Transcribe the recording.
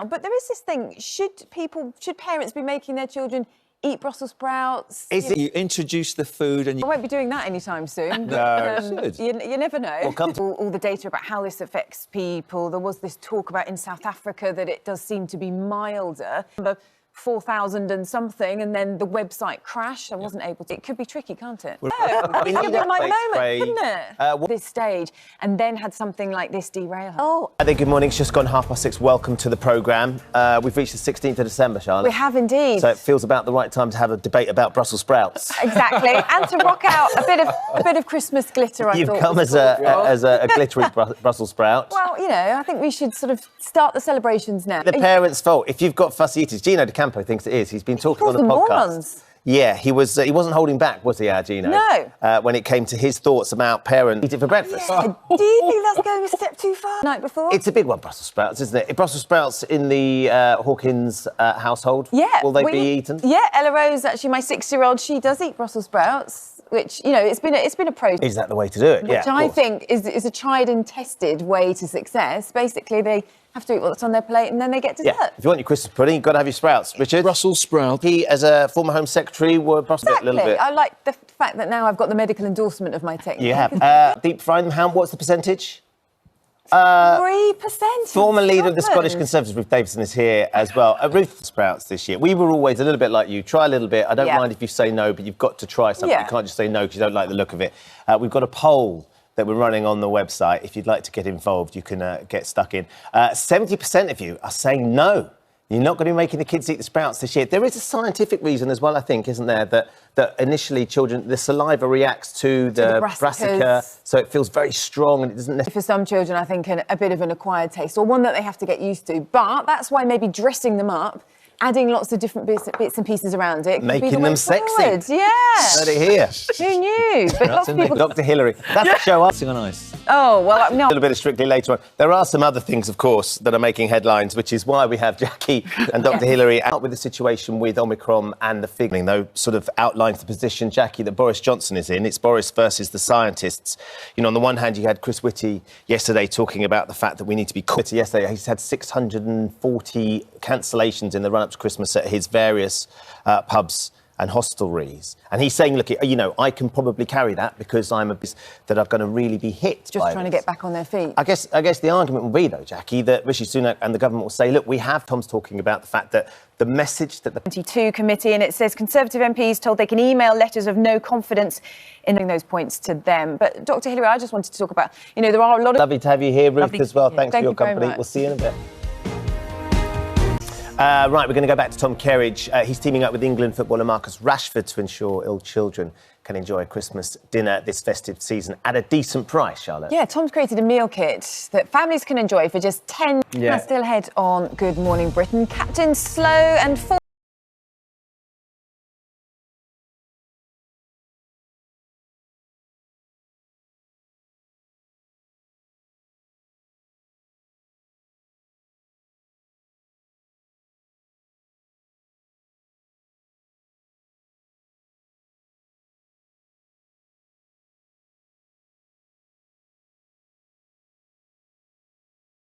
But there is this thing, should parents be making their children eat Brussels sprouts? You introduce the food and I won't be doing that anytime soon. No, you never know. Well, all the data about how this affects people. There was this talk about in South Africa that it does seem to be milder. 4,000 and something, and then the website crashed. I wasn't able to. It could be tricky, can't it? We It need could be that my fake moment, spray. couldn't it? This stage, and then had something like this derail her. Oh, Hi there, good morning. It's just gone 6:30. Welcome to the programme. We've reached the 16th of December, Charlotte. we have indeed. So it feels about the right time to have a debate about Brussels sprouts. Exactly, and to rock out a bit of Christmas glitter. You've thought come was as a glittery Brussels sprout. Well, you know, I think we should sort of start the celebrations now. The parents' fault. If you've got fussy eaters, Gino De Campo thinks it is. He's been talking on the calls them podcast. morons. Yeah, he wasn't holding back, was he, Gino? No. When it came to his thoughts about parents eating for breakfast. Yeah. Do you think that's going a step too far? Night before? It's a big one, Brussels sprouts, isn't it? Brussels sprouts in the Hawkins household. Yeah. Will they be eaten? Yeah, Ella Rose, actually, my 6-year-old, she does eat Brussels sprouts, which, you know, it's been a process. Is that the way to do it? Which I think is a tried and tested way to success. Basically, they have to eat what's on their plate and then they get dessert. Yeah, if you want your Christmas pudding, you've got to have your sprouts. Richard? Brussels sprout. He, as a former Home Secretary, were Brussels a little bit. I like the fact that now I've got the medical endorsement of my technique. You have. Deep frying them, what's the percentage? 3%. Former leader of the Scottish Conservatives, Ruth Davidson, is here as well. Ruth, sprouts this year. We were always a little bit like you. Try a little bit. I don't mind if you say no, but you've got to try something. Yeah. You can't just say no because you don't like the look of it. We've got a poll that we're running on the website. If you'd like to get involved, you can get stuck in. 70% of you are saying no. You're not going to be making the kids eat the sprouts this year. There is a scientific reason as well, I think, isn't there, that initially children, the saliva reacts to the brassica, so it feels very strong and it doesn't... For some children, I think a bit of an acquired taste, or one that they have to get used to. But that's why maybe dressing them up, adding lots of different bits and pieces around it, making them sexy. Forward. Yeah. Heard it here. Who knew? But lots of people... Dr. Hillary. That's the show up. Icing on ice. Oh, well, no. A little bit of Strictly later on. There are some other things, of course, that are making headlines, which is why we have Jackie and Dr. Hillary out with the situation with Omicron and the figure, though, sort of outlines the position, Jackie, that Boris Johnson is in. It's Boris versus the scientists. You know, on the one hand, you had Chris Whitty yesterday talking about the fact that we need to be... Yesterday, he's had 640 cancellations in the run-up to Christmas at his various pubs and hostelries. And he's saying, look, you know, I can probably carry that because I'm that are going to really be hit. Just trying to get back on their feet. I guess the argument will be, though, Jackie, that Rishi Sunak and the government will say, look, we have... Tom's talking about the fact that the message that the 22 committee, and it says Conservative MPs told they can email letters of no confidence in those points to them. But, Dr. Hillary, I just wanted to talk about, you know, there are a lot of... Lovely to have you here, Ruth, as well. Thanks for your company. Much. We'll see you in a bit. Right, we're going to go back to Tom Kerridge. He's teaming up with England footballer Marcus Rashford to ensure ill children can enjoy a Christmas dinner this festive season at a decent price, Charlotte. Yeah, Tom's created a meal kit that families can enjoy for just £10. Yeah. Still ahead on Good Morning Britain. Captain Slow and